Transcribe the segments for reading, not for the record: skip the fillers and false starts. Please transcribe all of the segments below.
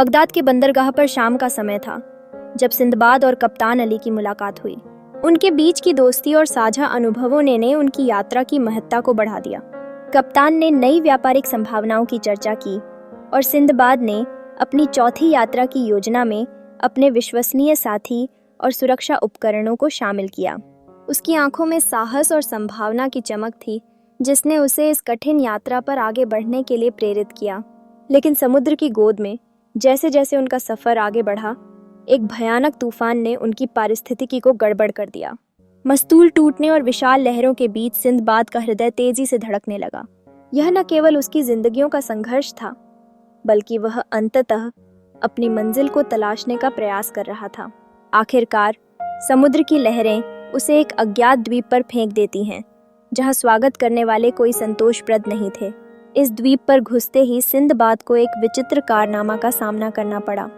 Baghdad के बंदरगाह पर शाम का समय था जब सिंदबाद और कप्तान अली की मुलाकात हुई। उनके बीच की दोस्ती और साझा अनुभवों ने उनकी यात्रा की महत्ता को बढ़ा दिया। कप्तान ने नई व्यापारिक संभावनाओं की चर्चा की और सिंदबाद ने अपनी चौथी यात्रा की योजना में अपने विश्वसनीय साथी और सुरक्षा उपकरणों को शामिल किया। उसकी आंखों में साहस और संभावना की चमक थी, जिसने उसे इस कठिन यात्रा पर आगे बढ़ने के लिए प्रेरित किया। लेकिन समुद्र की गोद में जैसे जैसे उनका सफर आगे बढ़ा, एक भयानक तूफान ने उनकी पारिस्थितिकी को गड़बड़ कर दिया। मस्तूल टूटने और विशाल लहरों के बीच सिंदबाद का हृदय तेजी से धड़कने लगा। यह न केवल उसकी जिंदगियों का संघर्ष था, बल्कि वह अंततः अपनी मंजिल को तलाशने का प्रयास कर रहा था। आखिरकार समुद्र की लहरें उसे एक अज्ञात द्वीप पर फेंक देती हैं, जहां स्वागत करने वाले कोई संतोषप्रद नहीं थे। इस द्वीप पर घुसते ही सिंदबाद को एक विचित्र कारनामा का सामना करना पड़ा।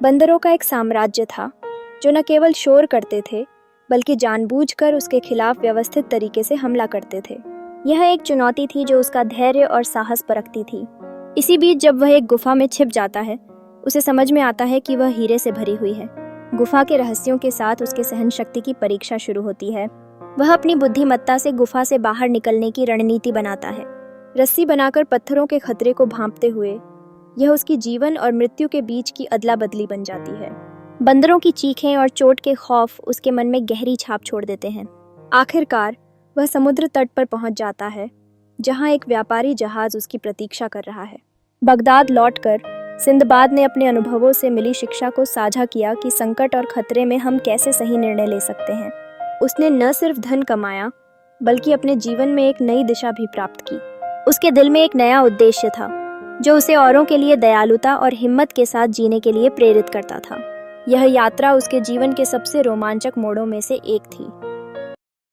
बंदरों का एक साम्राज्य था जो न केवल शोर करते थे, बल्कि जानबूझकर उसके खिलाफ व्यवस्थित तरीके से हमला करते थे। यह एक चुनौती थी जो उसका धैर्य और साहस परखती थी। इसी बीच जब वह एक गुफा में छिप जाता है, उसे समझ में आता है कि वह हीरे से भरी हुई है। गुफा के रहस्यों के साथ उसके सहन शक्ति की परीक्षा शुरू होती है। वह अपनी बुद्धिमत्ता से गुफा से बाहर निकलने की रणनीति बनाता है। रस्सी बनाकर पत्थरों के खतरे को भांपते हुए यह उसकी जीवन और मृत्यु के बीच की अदला बदली बन जाती है। बंदरों की चीखें और चोट के खौफ उसके मन में गहरी छाप छोड़ देते हैं। आखिरकार वह समुद्र तट पर पहुंच जाता है, जहां एक व्यापारी जहाज उसकी प्रतीक्षा कर रहा है। बगदाद लौटकर सिंदबाद ने अपने अनुभवों से मिली शिक्षा को साझा किया कि संकट और खतरे में हम कैसे सही निर्णय ले सकते हैं। उसने न सिर्फ धन कमाया, बल्कि अपने जीवन में एक नई दिशा भी प्राप्त की। उसके दिल में एक नया उद्देश्य था, जो उसे औरों के लिए दयालुता और हिम्मत के साथ जीने के लिए प्रेरित करता था। यह यात्रा उसके जीवन के सबसे रोमांचक मोड़ों में से एक थी।